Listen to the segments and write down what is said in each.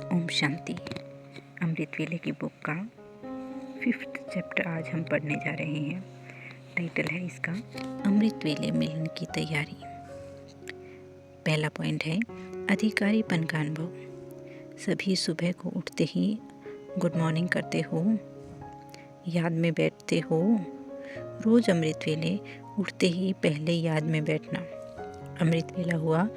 ओम शांति। अमृत वेले की बुक का 5th चैप्टर आज हम पढ़ने जा रहे हैं। टाइटल है इसका अमृत वेले मिलन की तैयारी। पहला पॉइंट है अधिकारीपन का अनुभव। सभी सुबह को उठते ही गुड मॉर्निंग करते हो, याद में बैठते हो। रोज अमृत वेले उठते ही पहले याद में बैठना। अमृत वेला हुआ,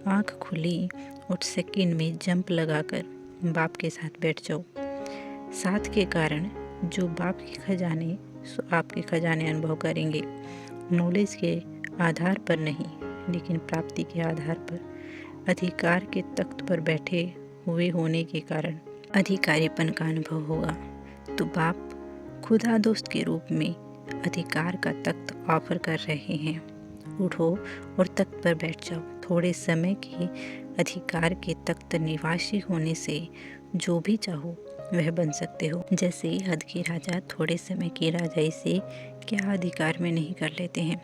आँख खुली और सेकंड में जंप लगाकर बाप के साथ बैठ जाओ। साथ के कारण जो बाप के खजाने सो आपके खजाने अनुभव करेंगे। नॉलेज के आधार पर नहीं, लेकिन प्राप्ति के आधार पर। अधिकार के तख्त पर बैठे हुए होने के कारण अधिकारीपन का अनुभव होगा। तो बाप खुदा दोस्त के रूप में अधिकार का तख्त ऑफर कर रहे हैं। उठो और तख्त पर बैठ जाओ। थोड़े समय के अधिकार के तख्त निवासी होने से जो भी चाहो वह बन सकते हो। जैसे हद के राजा थोड़े समय की राजाई से क्या अधिकार में नहीं कर लेते हैं।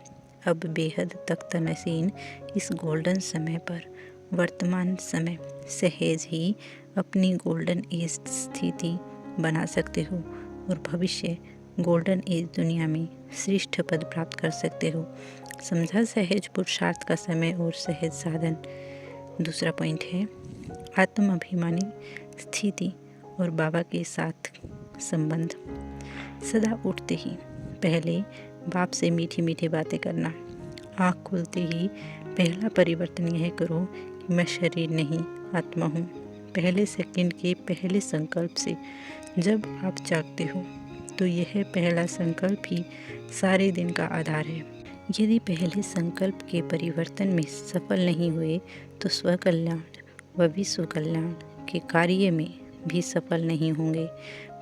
अब बेहद तख्त नशीन इस गोल्डन समय पर वर्तमान समय सहज ही अपनी गोल्डन एज स्थिति बना सकते हो और भविष्य गोल्डन एज दुनिया में श्रेष्ठ पद प्राप्त कर सकते हो। समझा सहज पुरुषार्थ का समय और सहज साधन। दूसरा पॉइंट है आत्म अभिमानी स्थिति और बाबा के साथ संबंध। सदा उठते ही पहले बाप से मीठी मीठी बातें करना। आँख खुलते ही पहला परिवर्तन यह करो कि मैं शरीर नहीं आत्मा हूँ। पहले सेकंड के पहले संकल्प से जब आप जागते हो तो यह पहला संकल्प ही सारे दिन का आधार है। यदि पहले संकल्प के परिवर्तन में सफल नहीं हुए तो स्वकल्याण व विश्व कल्याण के कार्य में भी सफल नहीं होंगे।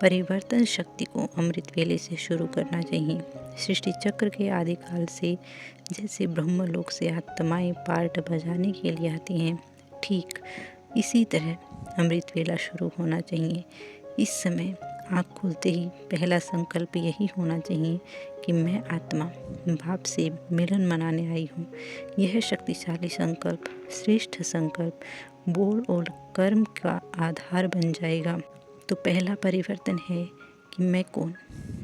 परिवर्तन शक्ति को अमृत वेले से शुरू करना चाहिए। सृष्टि चक्र के आदिकाल से जैसे ब्रह्मलोक से आत्माएं पार्ट बजाने के लिए आती हैं, ठीक इसी तरह अमृत वेला शुरू होना चाहिए। इस समय आँख खुलते ही पहला संकल्प यही होना चाहिए कि मैं आत्मा बाप से मिलन मनाने आई हूँ। यह शक्तिशाली संकल्प श्रेष्ठ संकल्प बोल और कर्म का आधार बन जाएगा। तो पहला परिवर्तन है कि मैं कौन।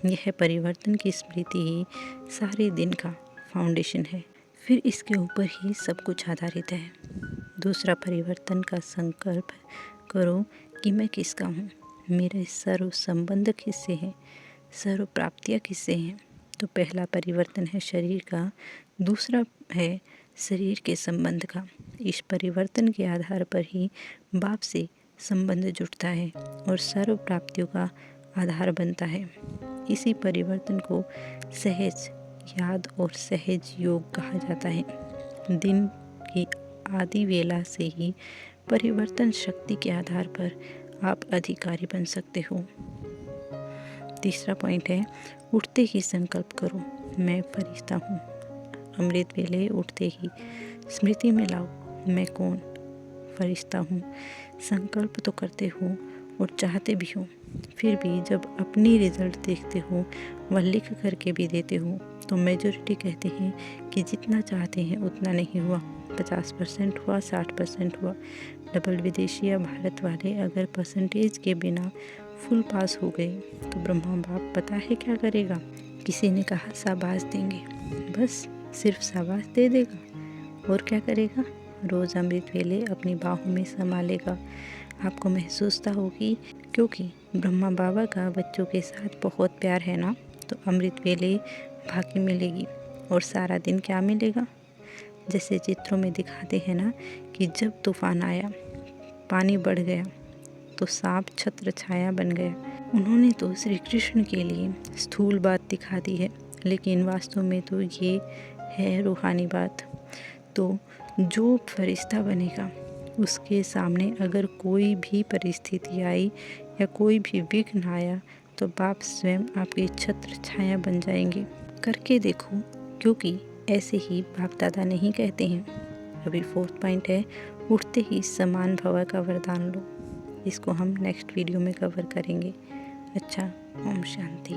यह परिवर्तन की स्मृति ही सारे दिन का फाउंडेशन है। फिर इसके ऊपर ही सब कुछ आधारित है। दूसरा परिवर्तन का संकल्प करो कि मैं किसका हूँ। मेरे सर्व संबंध किससे हैं, सर्व प्राप्तियाँ किससे हैं। तो पहला परिवर्तन है शरीर का, दूसरा है शरीर के संबंध का। इस परिवर्तन के आधार पर ही बाप से संबंध जुड़ता है और सर्व प्राप्तियों का आधार बनता है। इसी परिवर्तन को सहज याद और सहज योग कहा जाता है। दिन की आदि वेला से ही परिवर्तन शक्ति के आधार पर आप अधिकारी बन सकते हो। तीसरा पॉइंट है उठते ही संकल्प करो मैं फरिश्ता हूँ। अमृत वेले उठते ही स्मृति में लाओ मैं कौन फरिश्ता हूँ। संकल्प तो करते हो और चाहते भी हो, फिर भी जब अपनी रिजल्ट देखते हो व लिख करके भी देते हो तो मेजॉरिटी कहते हैं कि जितना चाहते हैं उतना नहीं हुआ। 50% हुआ, 60% हुआ। डबल विदेशी या भारत वाले अगर परसेंटेज के बिना फुल पास हो गए तो ब्रह्मा बाप पता है क्या करेगा। किसी ने कहा शाबाश देंगे, बस सिर्फ शाबाश दे देगा और क्या करेगा। रोज़ अमृत वेले अपनी बाहों में संभालेगा। आपको महसूसता होगी क्योंकि ब्रह्मा बाबा का बच्चों के साथ बहुत प्यार है ना। तो अमृत वेले भाग्य मिलेगी और सारा दिन क्या मिलेगा। जैसे चित्रों में दिखाते हैं ना कि जब तूफान आया पानी बढ़ गया तो सांप छत्र छाया बन गया। उन्होंने तो श्री कृष्ण के लिए स्थूल बात दिखा दी है, लेकिन वास्तव में तो ये है रूहानी बात। तो जो फरिश्ता बनेगा उसके सामने अगर कोई भी परिस्थिति आई या कोई भी विघ्न आया तो बाप स्वयं आपकी छत्र छाया बन जाएंगे। करके देखो, क्योंकि ऐसे ही बाप दादा नहीं कहते हैं। अभी 4th पॉइंट है उठते ही समान भव का वरदान लो। इसको हम नेक्स्ट वीडियो में कवर करेंगे। अच्छा, ओम शांति।